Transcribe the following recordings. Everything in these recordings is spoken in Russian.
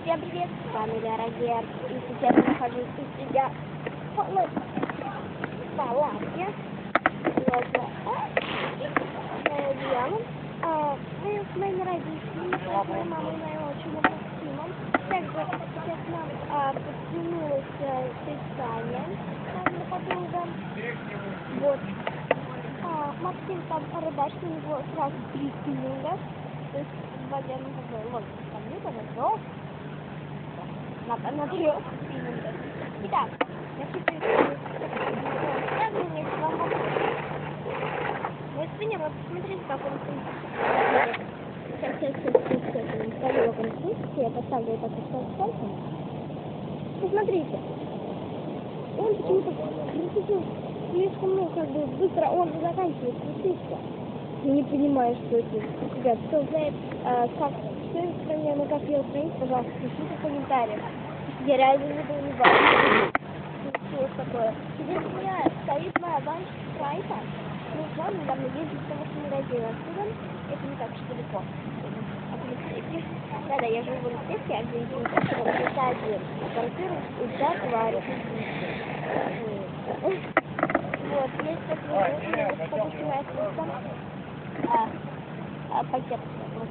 Всем привет, с вами Дорогер, и сейчас я нахожусь у себя в палатке. Мы с моими родителями, с моей мамой и моим отчимом Максимом. Также сейчас к нам подтянулась Таня, моя подруга. Вот. Максим там рыбачит, у него сразу 3 спиннинга. То есть в воде, вот, там либо на 3, на 3 спиннингах. Итак, я хочу сравнение с вам. Мой спиннер, вот посмотрите, как он стоит. Сейчас я поставлю его конструкцию, я поставлю это как посмотрите. Он почему-то крутится слишком, быстро, он заканчивает крутиться. Я не понимаю, что это. Ребят, кто знает, примерно как ее устранить, пожалуйста, пишите в комментариях. Я реально не понимаю, что такое. Здесь у меня стоит моя баночка спрайта. Ну, с вами недавно ездить, потому что магазин отсюда. Это не так уж далеко. Да, я живу в Алексеевке, а где-нибудь в этаже квартиру из аквариума. Вот, есть такой пакет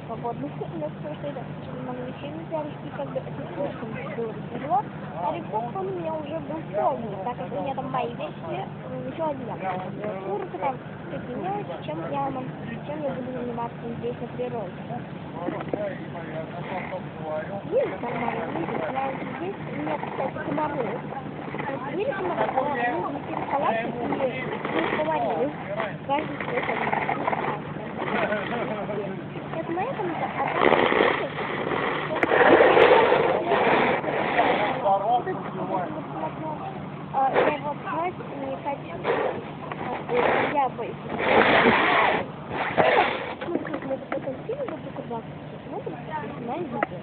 свободных, но просто это много вещей не взяли, и как бы это слишком было тяжело. А рюкзак он у меня уже был полный, так как у меня там мои вещи, еще одеяло. Куртка там, такие мелочи, чем я буду заниматься здесь на природе. Видите, нормально, видите, я здесь, у меня, кстати, комары. Видите, комары, мы внесли палатку и поварили. Каждый свой это моя комната, а там я вот знать не хочу. Я боюсь. Мы потом сильно буду куда-то смотрим, снимаем видео.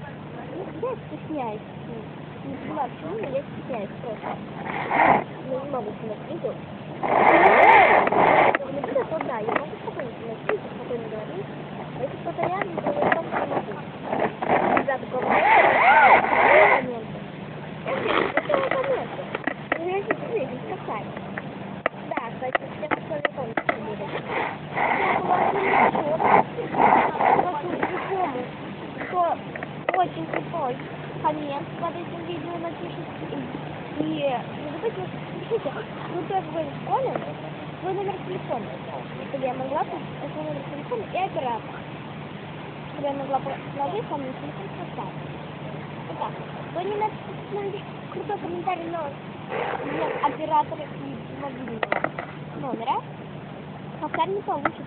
Я стесняюсь. Не понимаю, почему, но я стесняюсь просто. Я не могу снимать видео. Не буду, то да, я могу спокойно снимать видео, спокойно говорить. А если кто-то рядом, то я просто не могу. Ребята, моменты. Я хочу видеть, какая. Да, кстати, все остальные полностью будут. Кто очень крутой коммент под этим видео напишет. И не забудьте, пишите, крутой какой в школе, свой номер телефона. Чтобы я могла свой номер телефона и оператор. Чтобы я могла положить там на телефон состав. Вот так. Кто не напишет крутой комментарий, но нет оператора и мобильного номера, повтор не получится.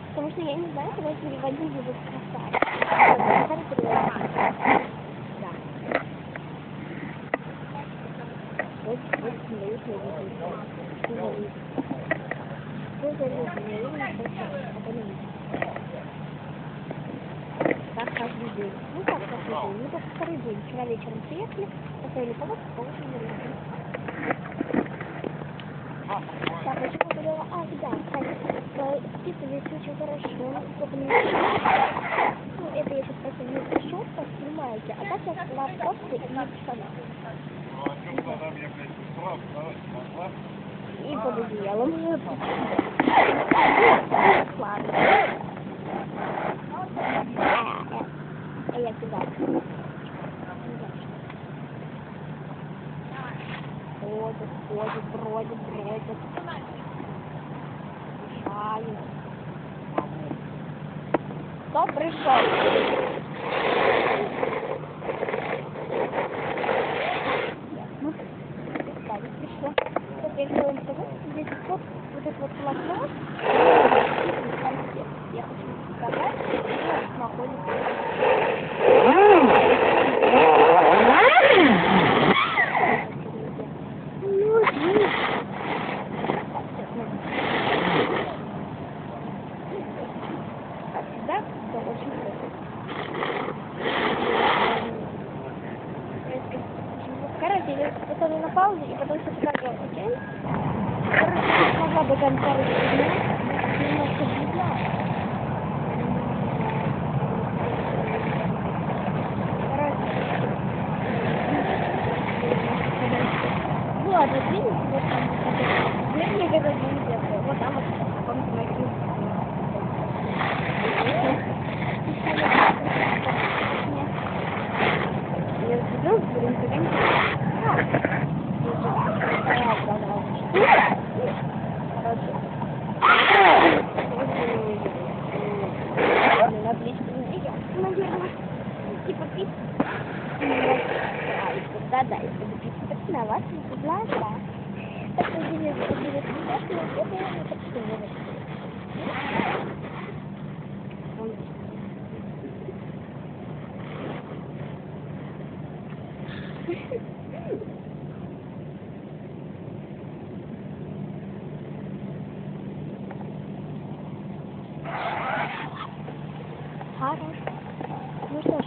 Потому что я не знаю, куда переводить его в повтор. Да. Вот так каждый день. Ну как каждый день, не только второй день. Вчера вечером приехали, поставили палатку, получили рыбу. Так, почему я говорила? Да, кстати, вписывались очень хорошо, только не ну, это я сейчас просто не пришел, поснимаете, а так я на кофте и штанах. И под одеялом. Ладно. А я сюда. Ходит, бродит. Шалит. Кто пришел? Пришло. Вот я сделаю того, здесь вот этот вот полотно. Я хочу показать, что находится. Да, это очень круто. Короче, я поставлю на паузу и потом все покажу, окей? Короче, могла бы конца рассказать, немножко видно. Короче, блин, наверное. Типа пить. Да, если бы пить, так на вас не знаю, да. Так что здесь будет страшно, это не почти не Хорошо. Ну что ж,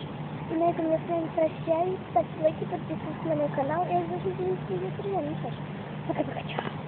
на этом я с вами прощаюсь. Ставьте лайки, подписывайтесь на мой канал и обязательно следите за друзьями. Ну что ж, пока-пока.